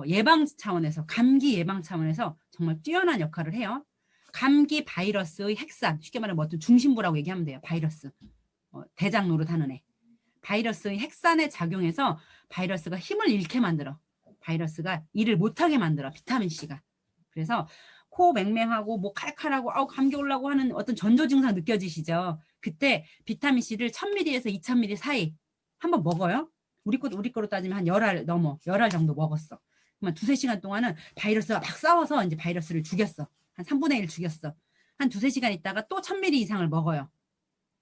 예방 차원에서 감기 예방 차원에서 정말 뛰어난 역할을 해요. 감기 바이러스의 핵산, 쉽게 말하면 어떤 중심부라고 얘기하면 돼요. 바이러스. 대장 노릇하는 애. 바이러스의 핵산에 작용해서 바이러스가 힘을 잃게 만들어. 바이러스가 일을 못하게 만들어. 비타민C가. 그래서 코 맹맹하고 목 칼칼하고 감기 올라고 하는 어떤 전조 증상 느껴지시죠? 그때 비타민C를 1000ml에서 2000ml 사이 한번 먹어요. 우리 거로 따지면 한 10알 넘어. 10알 정도 먹었어. 그러면 2-3시간 동안은 바이러스가 막 싸워서 이제 바이러스를 죽였어. 한 3분의 1 죽였어. 한 2-3시간 있다가 또 1000ml 이상을 먹어요.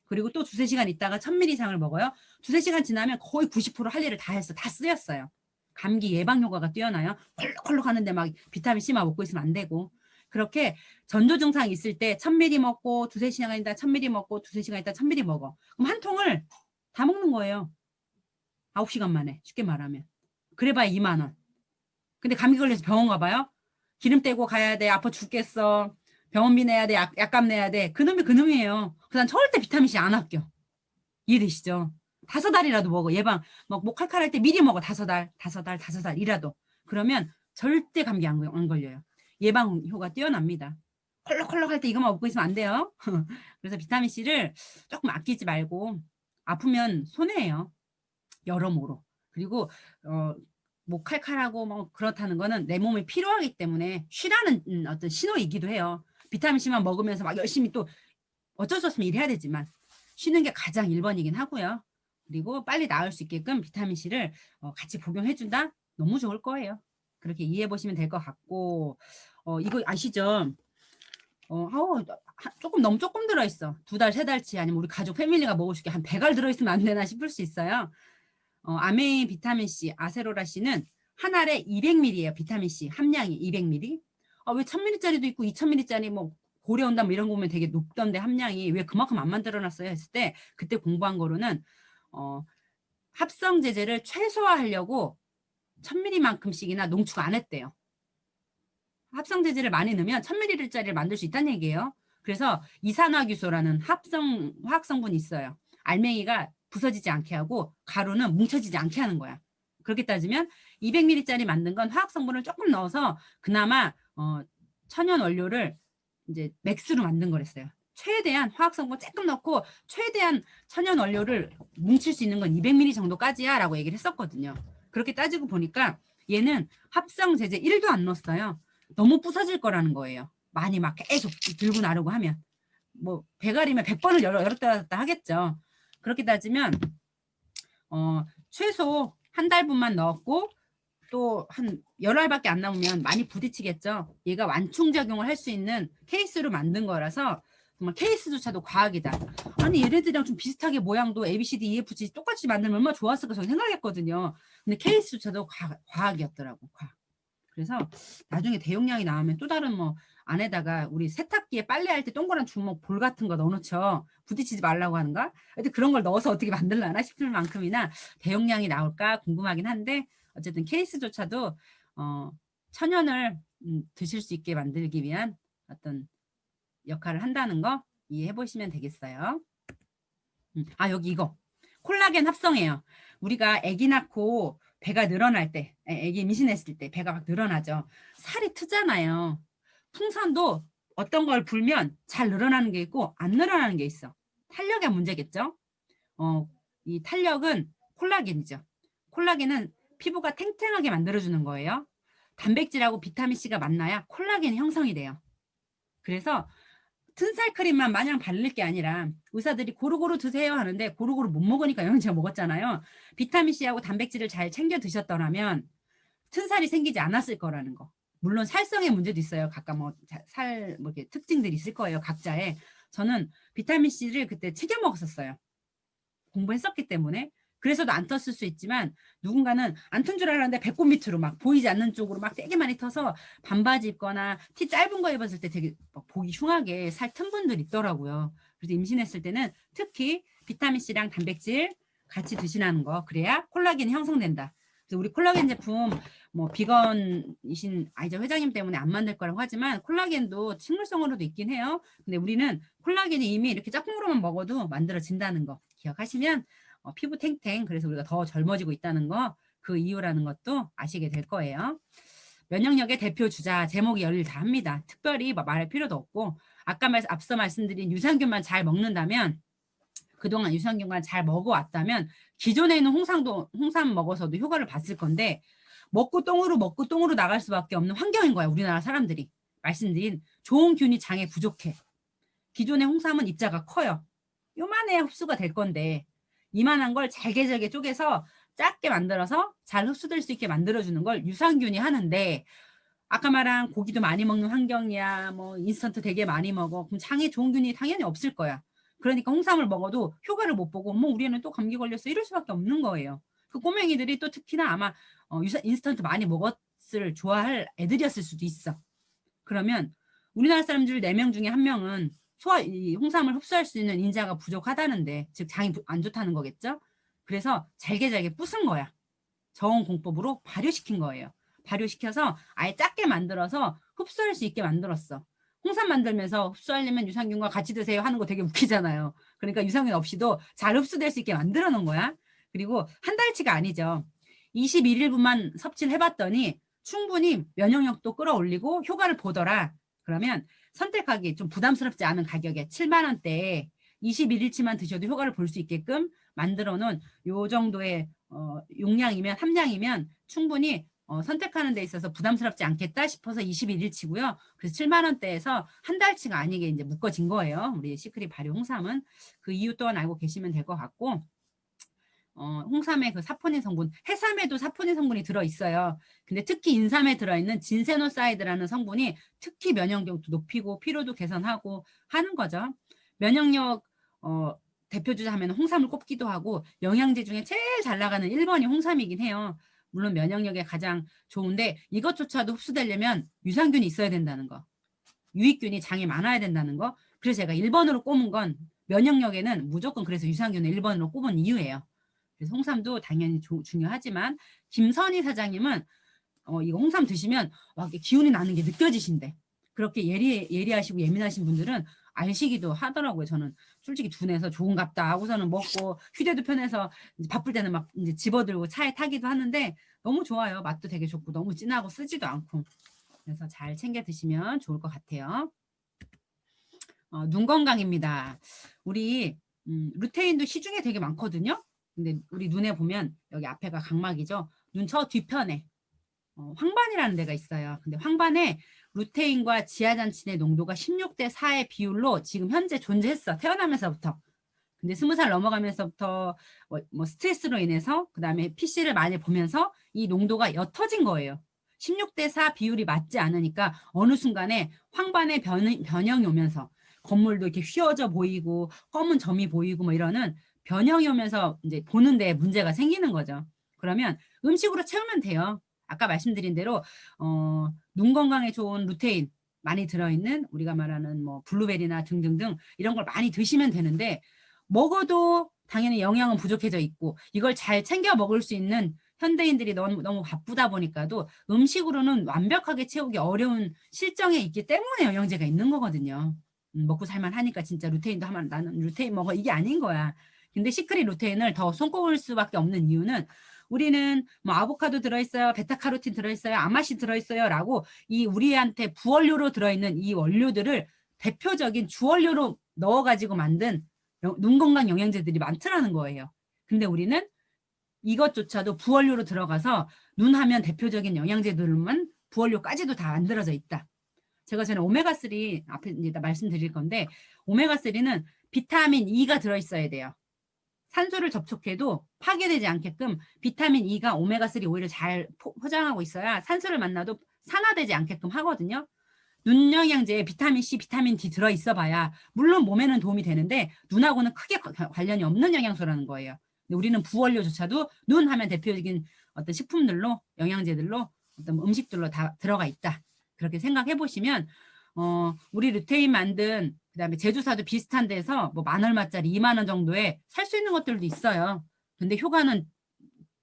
그리고 또 2-3시간 있다가 1000ml 이상을 먹어요. 2-3시간 지나면 거의 90% 할 일을 다 했어. 다 쓰였어요. 감기 예방 효과가 뛰어나요. 콜록콜록 하는데 막 비타민C만 먹고 있으면 안 되고. 그렇게 전조 증상 있을 때 1000ml 먹고 2-3시간 있다 1000ml 먹고 2-3시간 있다 1000ml 먹어. 그럼 한 통을 다 먹는 거예요. 9시간 만에 쉽게 말하면. 그래봐야 2만 원. 근데 감기 걸려서 병원 가봐요. 기름 떼고 가야 돼. 아파 죽겠어. 병원비 내야 돼. 약값 내야 돼. 그놈이에요. 그다음 절대 비타민C 안 아껴. 이해되시죠? 5알이라도 먹어. 예방. 목 칼칼할 때 미리 먹어. 5알이라도. 그러면 절대 감기 안 걸려요. 예방 효과 뛰어납니다. 콜록콜록 할 때 이거만 먹고 있으면 안 돼요. 그래서 비타민C를 조금 아끼지 말고 아프면 손해예요. 여러모로. 그리고 목 칼칼하고 뭐 그렇다는 거는 내 몸이 필요하기 때문에 쉬라는 어떤 신호이기도 해요. 비타민C만 먹으면서 막 열심히 또 어쩔 수 없으면 일해야 되지만 쉬는 게 가장 1번이긴 하고요. 그리고 빨리 나을 수 있게끔 비타민C를 같이 복용해준다? 너무 좋을 거예요. 그렇게 이해해 보시면 될 것 같고 이거 아시죠? 너무 조금 들어있어. 2달, 3달치 아니면 우리 가족 패밀리가 먹을 수 있게 한 100알 들어있으면 안 되나 싶을 수 있어요. 아메인 비타민C, 아세로라C는 한 알에 200ml예요. 비타민C 함량이 200ml. 왜 1000ml짜리도 있고 2000ml짜리 뭐 고려온다 뭐 이런 거 보면 되게 높던데 함량이 왜 그만큼 안 만들어놨어요 했을 때 그때 공부한 거로는 합성 제제를 최소화하려고 1000ml만큼씩이나 농축 안 했대요. 합성 제제를 많이 넣으면 1000ml짜리를 만들 수 있다는 얘기예요. 그래서 이산화규소라는 화학성분이 있어요. 알맹이가 부서지지 않게 하고 가루는 뭉쳐지지 않게 하는 거야. 그렇게 따지면 200ml짜리 만든 건 화학성분을 조금 넣어서 그나마 천연 원료를 이제 맥스로 만든 거랬어요. 최대한 화학성분 조금 넣고 최대한 천연 원료를 뭉칠 수 있는 건 200ml 정도까지야 라고 얘기를 했었거든요. 그렇게 따지고 보니까 얘는 합성 제제 1도 안 넣었어요. 너무 부서질 거라는 거예요. 많이 막 계속 들고 나르고 하면. 뭐 배갈이면 100번을 열었다 닫았다 하겠죠. 그렇게 따지면 최소 한 달분만 넣었고 또 한 열알밖에 안 나오면 많이 부딪히겠죠. 얘가 완충작용을 할 수 있는 케이스로 만든 거라서 정말 케이스조차도 과학이다. 아니 얘네들이랑 좀 비슷하게 모양도 ABCD, EFG 똑같이 만들면 얼마나 좋았을까 저는 생각했거든요. 근데 케이스조차도 과학이었더라고. 과학. 그래서 나중에 대용량이 나오면 또 다른 뭐 안에다가 우리 세탁기에 빨래할 때 동그란 주먹 볼 같은 거 넣어놓죠. 부딪히지 말라고 하는가? 하여튼 그런 걸 넣어서 어떻게 만들려나 싶을 만큼이나 대용량이 나올까 궁금하긴 한데 어쨌든 케이스조차도 천연을 드실 수 있게 만들기 위한 어떤 역할을 한다는 거 이해해 보시면 되겠어요. 여기 이거 콜라겐 합성이에요. 우리가 아기 낳고 배가 늘어날 때, 아기 임신했을 때 배가 막 늘어나죠. 살이 트잖아요. 풍선도 어떤 걸 불면 잘 늘어나는 게 있고 안 늘어나는 게 있어. 탄력의 문제겠죠. 이 탄력은 콜라겐이죠. 콜라겐은 피부가 탱탱하게 만들어주는 거예요. 단백질하고 비타민C가 만나야 콜라겐이 형성이 돼요. 그래서 튼살 크림만 마냥 바를 게 아니라 의사들이 고루고루 드세요 하는데 고루고루 못 먹으니까 영양제가 먹었잖아요. 비타민C하고 단백질을 잘 챙겨 드셨더라면 튼살이 생기지 않았을 거라는 거. 물론 살성의 문제도 있어요. 각각 뭐 이렇게 특징들이 있을 거예요. 각자의. 저는 비타민C를 그때 챙겨 먹었었어요. 공부했었기 때문에. 그래서도 안 텄을 수 있지만 누군가는 안 튼 줄 알았는데 배꼽 밑으로 막 보이지 않는 쪽으로 막 되게 많이 터서 반바지 입거나 티 짧은 거 입었을 때 되게 보기 흉하게 살 튼 분들 있더라고요. 그래서 임신했을 때는 특히 비타민C랑 단백질 같이 드시라는 거. 그래야 콜라겐이 형성된다. 그래서 우리 콜라겐 제품 뭐 비건이신 아이자 회장님 때문에 안 만들 거라고 하지만 콜라겐도 식물성으로도 있긴 해요. 근데 우리는 콜라겐이 이미 이렇게 짝꿍으로만 먹어도 만들어진다는 거 기억하시면 피부 탱탱 그래서 우리가 더 젊어지고 있다는 거 그 이유라는 것도 아시게 될 거예요. 면역력의 대표 주자 제목이 열일다합니다. 특별히 말할 필요도 없고 아까 앞서 말씀드린 유산균만 잘 먹는다면 그동안 유산균만 잘 먹어왔다면 기존에 있는 홍삼 먹어서도 효과를 봤을 건데 먹고 똥으로 나갈 수밖에 없는 환경인 거야. 우리나라 사람들이. 말씀드린 좋은 균이 장에 부족해. 기존의 홍삼은 입자가 커요. 요만해야 흡수가 될 건데 이만한 걸 잘게 쪼개서 작게 만들어서 잘 흡수될 수 있게 만들어주는 걸 유산균이 하는데 아까 말한 고기도 많이 먹는 환경이야 뭐 인스턴트 되게 많이 먹어 그럼 장에 좋은 균이 당연히 없을 거야. 그러니까 홍삼을 먹어도 효과를 못 보고 우리 애는 또 감기 걸렸어 이럴 수밖에 없는 거예요. 그 꼬맹이들이 또 특히나 아마 인스턴트 많이 먹었을 좋아할 애들이었을 수도 있어. 그러면 우리나라 사람들 4명 중에 1명은 홍삼을 흡수할 수 있는 인자가 부족하다는데 즉 장이 안 좋다는 거겠죠. 그래서 잘게 부순 거야. 저온공법으로 발효시킨 거예요. 발효시켜서 아예 작게 만들어서 흡수할 수 있게 만들었어. 홍삼 만들면서 흡수하려면 유산균과 같이 드세요 하는 거 되게 웃기잖아요. 그러니까 유산균 없이도 잘 흡수될 수 있게 만들어 놓은 거야. 그리고 한 달치가 아니죠. 21일분만 섭취를 해봤더니 충분히 면역력도 끌어올리고 효과를 보더라. 그러면 선택하기 좀 부담스럽지 않은 가격에 7만 원대에 21일치만 드셔도 효과를 볼 수 있게끔 만들어 놓은 요 정도의 용량이면 함량이면 충분히 선택하는 데 있어서 부담스럽지 않겠다 싶어서 21일치고요. 그래서 7만 원대에서 한 달치가 아니게 이제 묶어진 거예요. 우리 시크릿 발효 홍삼은 그 이유 또한 알고 계시면 될 것 같고 홍삼의 그 사포닌 성분, 해삼에도 사포닌 성분이 들어있어요. 근데 특히 인삼에 들어있는 진세노사이드라는 성분이 특히 면역력도 높이고 피로도 개선하고 하는 거죠. 면역력 대표주자 하면 홍삼을 꼽기도 하고 영양제 중에 제일 잘 나가는 1번이 홍삼이긴 해요. 물론 면역력에 가장 좋은데 이것조차도 흡수되려면 유산균이 있어야 된다는 거. 유익균이 장에 많아야 된다는 거. 그래서 제가 1번으로 꼽은 건 면역력에는 무조건 그래서 유산균을 1번으로 꼽은 이유예요. 그래서 홍삼도 당연히 중요하지만 김선희 사장님은 이거 홍삼 드시면 와, 기운이 나는 게 느껴지신대. 그렇게 예리하시고 예민하신 분들은 아시기도 하더라고요. 저는 솔직히 둔해서 좋은갑다 하고서는 먹고 휴대도 편해서 바쁠 때는 막 이제 집어들고 차에 타기도 하는데 너무 좋아요. 맛도 되게 좋고 너무 진하고 쓰지도 않고. 그래서 잘 챙겨 드시면 좋을 것 같아요. 눈 건강입니다. 우리 루테인도 시중에 되게 많거든요. 근데 우리 눈에 보면 여기 앞에가 각막이죠. 눈 저 뒤편에 황반이라는 데가 있어요. 근데 황반에 루테인과 지아잔틴의 농도가 16대 4의 비율로 지금 현재 존재했어. 태어나면서부터. 근데 20살 넘어가면서부터 뭐 스트레스로 인해서 그다음에 PC를 많이 보면서 이 농도가 옅어진 거예요. 16대 4 비율이 맞지 않으니까 어느 순간에 황반의 변형이 오면서 건물도 이렇게 휘어져 보이고 검은 점이 보이고 뭐 이러는 변형이 오면서 이제 보는데 문제가 생기는 거죠. 그러면 음식으로 채우면 돼요. 아까 말씀드린 대로 눈 건강에 좋은 루테인 많이 들어있는 우리가 말하는 뭐 블루베리나 등등등 이런 걸 많이 드시면 되는데 먹어도 당연히 영양은 부족해져 있고 이걸 잘 챙겨 먹을 수 있는 현대인들이 너무 바쁘다 보니까도 음식으로는 완벽하게 채우기 어려운 실정에 있기 때문에 영양제가 있는 거거든요. 먹고 살만 하니까 진짜 루테인도 하면 나는 루테인 먹어 이게 아닌 거야. 근데 시크릿 루테인을 더 손꼽을 수밖에 없는 이유는 우리는 뭐 아보카도 들어있어요, 베타카로틴 들어있어요, 아마시 들어있어요 라고 이 우리한테 부원료로 들어있는 이 원료들을 대표적인 주원료로 넣어가지고 만든 눈 건강 영양제들이 많더라는 거예요. 근데 우리는 이것조차도 부원료로 들어가서 눈 하면 대표적인 영양제들만 부원료까지도 다 만들어져 있다. 제가 전에 오메가3 앞에 이제 말씀드릴 건데 오메가3는 비타민 E가 들어있어야 돼요. 산소를 접촉해도 파괴되지 않게끔 비타민 E가 오메가3 오일을 잘 포장하고 있어야 산소를 만나도 산화되지 않게끔 하거든요. 눈 영양제에 비타민 C, 비타민 D 들어있어 봐야 물론 몸에는 도움이 되는데 눈하고는 크게 관련이 없는 영양소라는 거예요. 근데 우리는 부원료조차도 눈 하면 대표적인 어떤 식품들로 영양제들로 어떤 음식들로 다 들어가 있다. 그렇게 생각해 보시면 우리 루테인 만든 그다음에 제조사도 비슷한 데서 뭐 10,000얼마짜리 20,000원 정도에 살 수 있는 것들도 있어요. 근데 효과는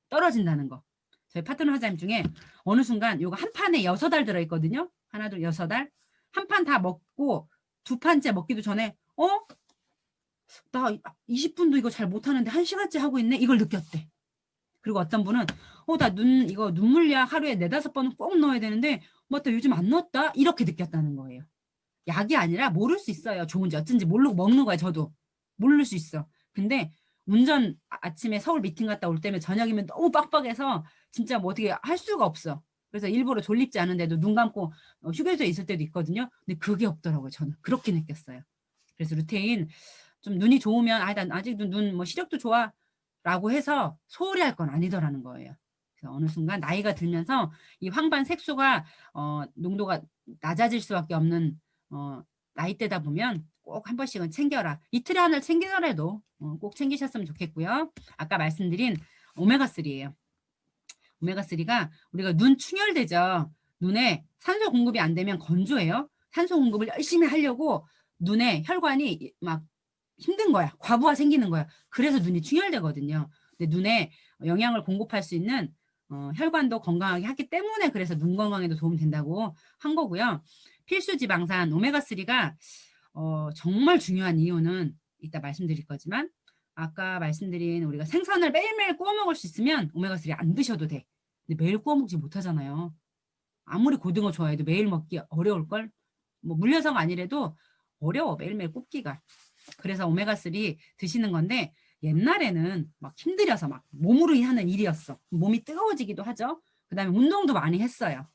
떨어진다는 거. 저희 파트너 사장님 중에 어느 순간 요거 한 판에 6알 들어있거든요. 하나, 둘, 6알. 한 판 다 먹고 2판째 먹기도 전에 나 20분도 이거 잘 못하는데 1시간째 하고 있네. 이걸 느꼈대. 그리고 어떤 분은 나 이거 눈물약 하루에 4-5번은 꼭 넣어야 되는데 맞다 요즘 안 넣었다. 이렇게 느꼈다는 거예요. 약이 아니라 모를 수 있어요. 좋은지 어쩐지 모르고 먹는 거야. 저도 모를 수 있어. 근데 운전 아침에 서울 미팅 갔다 올 때면 저녁이면 너무 빡빡해서 진짜 뭐 어떻게 할 수가 없어. 그래서 일부러 졸립지 않은데도 눈 감고 휴게소에 있을 때도 있거든요. 근데 그게 없더라고요. 저는 그렇게 느꼈어요. 그래서 루테인 좀 눈이 좋으면 난 아직도 눈 뭐 시력도 좋아 라고 해서 소홀히 할 건 아니더라는 거예요. 그래서 어느 순간 나이가 들면서 이 황반 색소가 농도가 낮아질 수밖에 없는 나이대다 보면 꼭 한 번씩은 챙겨라. 이틀에 하나를 챙기더라도 꼭 챙기셨으면 좋겠고요. 아까 말씀드린 오메가3예요. 오메가3가 우리가 눈 충혈되죠. 눈에 산소 공급이 안 되면 건조해요. 산소 공급을 열심히 하려고 눈에 혈관이 막 힘든 거야. 과부하 생기는 거야. 그래서 눈이 충혈되거든요. 근데 눈에 영양을 공급할 수 있는 혈관도 건강하게 하기 때문에 그래서 눈 건강에도 도움 된다고 한 거고요. 필수 지방산 오메가3가 정말 중요한 이유는 이따 말씀드릴 거지만 아까 말씀드린 우리가 생선을 매일매일 구워 먹을 수 있으면 오메가3 안 드셔도 돼. 근데 매일 구워 먹지 못하잖아요. 아무리 고등어 좋아해도 매일 먹기 어려울걸? 뭐 물려서가 아니래도 어려워 매일매일 굽기가. 그래서 오메가3 드시는 건데 옛날에는 막 힘들어서 막 몸으로 하는 일이었어. 몸이 뜨거워지기도 하죠. 그 다음에 운동도 많이 했어요.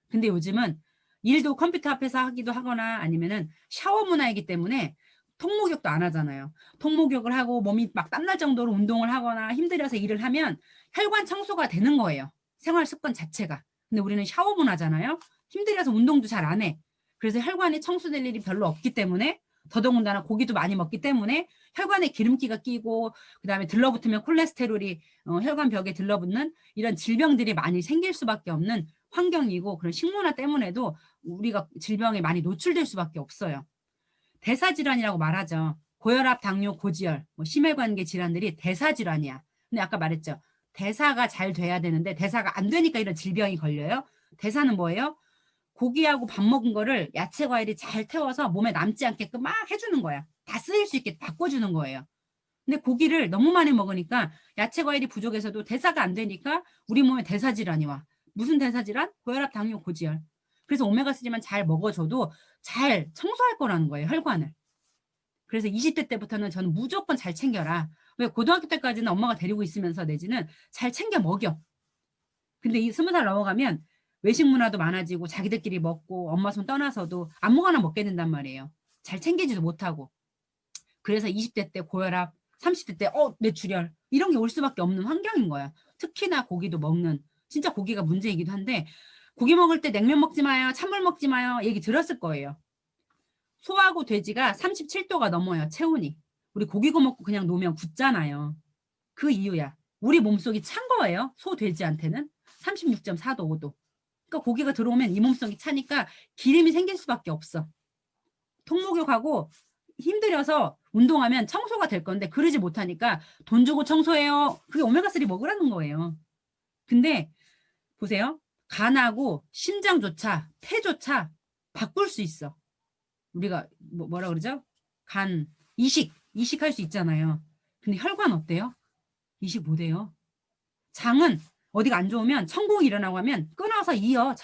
근데 요즘은 일도 컴퓨터 앞에서 하기도 하거나 아니면은 샤워 문화이기 때문에 통목욕도 안 하잖아요. 통목욕을 하고 몸이 막 땀날 정도로 운동을 하거나 힘들어서 일을 하면 혈관 청소가 되는 거예요. 생활 습관 자체가. 근데 우리는 샤워 문화잖아요. 힘들어서 운동도 잘 안 해. 그래서 혈관이 청소될 일이 별로 없기 때문에 더더군다나 고기도 많이 먹기 때문에 혈관에 기름기가 끼고 그다음에 들러붙으면 콜레스테롤이 혈관 벽에 들러붙는 이런 질병들이 많이 생길 수밖에 없는 환경이고 그런 식문화 때문에도 우리가 질병에 많이 노출될 수밖에 없어요. 대사질환이라고 말하죠. 고혈압, 당뇨, 고지혈, 뭐 심혈관계 질환들이 대사질환이야. 근데 아까 말했죠. 대사가 잘 돼야 되는데 대사가 안 되니까 이런 질병이 걸려요. 대사는 뭐예요? 고기하고 밥 먹은 거를 야채 과일이 잘 태워서 몸에 남지 않게끔 막 해주는 거야. 다 쓰일 수 있게 바꿔주는 거예요. 근데 고기를 너무 많이 먹으니까 야채 과일이 부족해서도 대사가 안 되니까 우리 몸에 대사질환이 와. 무슨 대사질환? 고혈압, 당뇨, 고지혈. 그래서 오메가3만 잘 먹어줘도 잘 청소할 거라는 거예요, 혈관을. 그래서 20대 때부터는 저는 무조건 잘 챙겨라. 왜 고등학교 때까지는 엄마가 데리고 있으면서 내지는 잘 챙겨 먹여. 근데 이 20살 넘어가면 외식 문화도 많아지고 자기들끼리 먹고 엄마 손 떠나서도 아무거나 먹게 된단 말이에요. 잘 챙기지도 못하고. 그래서 20대 때 고혈압, 30대 때 뇌출혈 이런 게 올 수밖에 없는 환경인 거야. 특히나 고기도 먹는, 진짜 고기가 문제이기도 한데 고기 먹을 때 냉면 먹지 마요, 찬물 먹지 마요 얘기 들었을 거예요. 소하고 돼지가 37도가 넘어요, 체온이. 우리 고기 구워 먹고 그냥 놓으면 굳잖아요. 그 이유야. 우리 몸속이 찬 거예요. 소, 돼지한테는 36.4도, 5도. 그러니까 고기가 들어오면 이 몸속이 차니까 기름이 생길 수밖에 없어. 통목욕하고 힘들여서 운동하면 청소가 될 건데 그러지 못하니까 돈 주고 청소해요. 그게 오메가3 먹으라는 거예요. 근데 보세요. 간하고 심장조차 폐조차 바꿀 수 있어. 우리가 뭐라 그러죠? 간, 이식할 수 있잖아요. 근데 혈관 어때요? 이식 못해요. 장은 어디가 안 좋으면 천공이 일어나고 하면 끊어서 이어.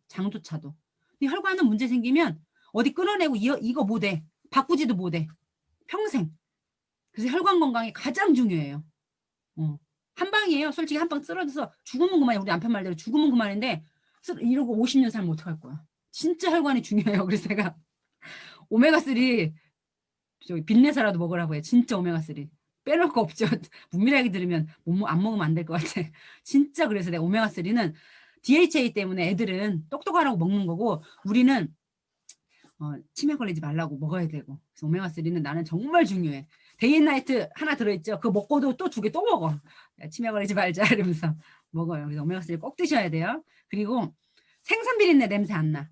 장조차도. 근데 혈관은 문제 생기면 어디 끊어내고 이거 못해. 바꾸지도 못해. 평생. 그래서 혈관 건강이 가장 중요해요. 한 방이에요. 솔직히 한 방 쓰러져서 죽으면 그만이야. 우리 남편 말대로 죽으면 그만인데 이러고 50년 살면 어떡할 거야. 진짜 혈관이 중요해요. 그래서 제가 오메가3 저기 빚내서라도 먹으라고 해요. 진짜 오메가3. 빼놓을 거 없죠. 문밀하게 들으면 안 먹으면 안 될 것 같아. 진짜 그래서 내가 오메가3는 DHA 때문에 애들은 똑똑하라고 먹는 거고 우리는 치매 걸리지 말라고 먹어야 되고. 그래서 오메가3는 나는 정말 중요해. 데이앤나이트 하나 들어있죠. 그거 먹고도 또 2개 또 먹어. 야, 치매 걸리지 말자 이러면서 먹어요. 그래서 오메가3 꼭 드셔야 돼요. 그리고 생선 비린내 냄새 안 나.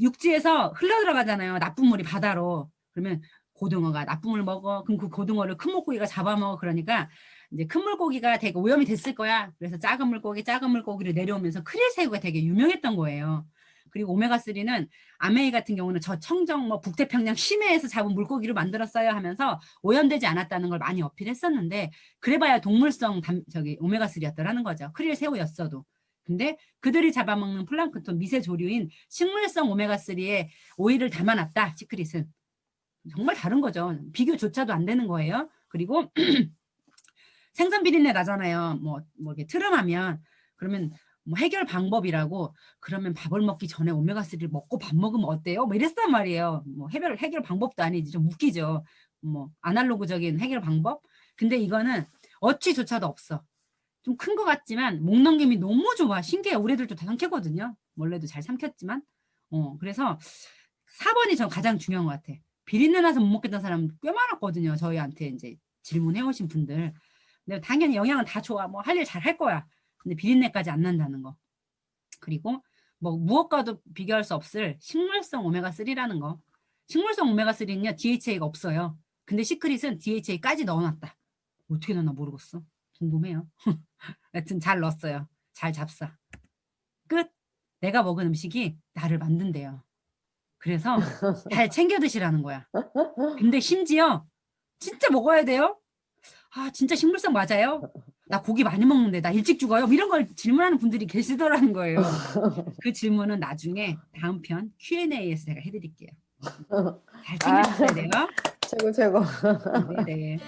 육지에서 흘러 들어가잖아요. 나쁜 물이 바다로. 그러면 고등어가 나쁜 물 먹어. 그럼 그 고등어를 큰 물고기가 잡아먹어. 그러니까 이제 큰 물고기가 되게 오염이 됐을 거야. 그래서 작은 물고기를 내려오면서 크릴새우가 되게 유명했던 거예요. 그리고 오메가3는 아메이 같은 경우는 저 청정 북태평양 심해에서 잡은 물고기를 만들었어요 하면서 오염되지 않았다는 걸 많이 어필했었는데 그래봐야 동물성 오메가3였더라는 거죠. 크릴새우였어도. 근데 그들이 잡아먹는 플랑크톤 미세 조류인 식물성 오메가3에 오일을 담아놨다. 시크릿은. 정말 다른 거죠. 비교조차도 안 되는 거예요. 그리고 생선 비린내 나잖아요. 뭐 이렇게 트름하면 그러면 뭐 해결 방법이라고 그러면 밥을 먹기 전에 오메가3를 먹고 밥 먹으면 어때요? 뭐 이랬단 말이에요. 뭐 해결 방법도 아니지. 좀 웃기죠. 뭐 아날로그적인 해결 방법. 근데 이거는 어치조차도 없어. 좀 큰 것 같지만 목 넘김이 너무 좋아. 신기해. 우리 애들도 다 삼켰거든요. 원래도 잘 삼켰지만. 그래서 4번이 전 가장 중요한 것 같아. 비린내 나서 못 먹겠다는 사람 꽤 많았거든요. 저희한테 이제 질문해 오신 분들. 근데 당연히 영양은 다 좋아. 뭐 할 일 잘 할 거야. 근데 비린내까지 안 난다는 거. 그리고 뭐 무엇과도 비교할 수 없을 식물성 오메가3라는 거. 식물성 오메가3는요. DHA가 없어요. 근데 시크릿은 DHA까지 넣어놨다. 어떻게 넣나 모르겠어. 궁금해요. 하여튼 잘 넣었어요. 잘 잡사. 끝. 내가 먹은 음식이 나를 만든대요. 그래서 잘 챙겨 드시라는 거야. 근데 심지어 진짜 먹어야 돼요? 아 진짜 식물성 맞아요? 나 고기 많이 먹는데 나 일찍 죽어요? 뭐 이런 걸 질문하는 분들이 계시더라는 거예요. 그 질문은 나중에 다음 편 Q&A에서 제가 해드릴게요. 잘 챙겨 드셔야 돼요. 최고. 네네.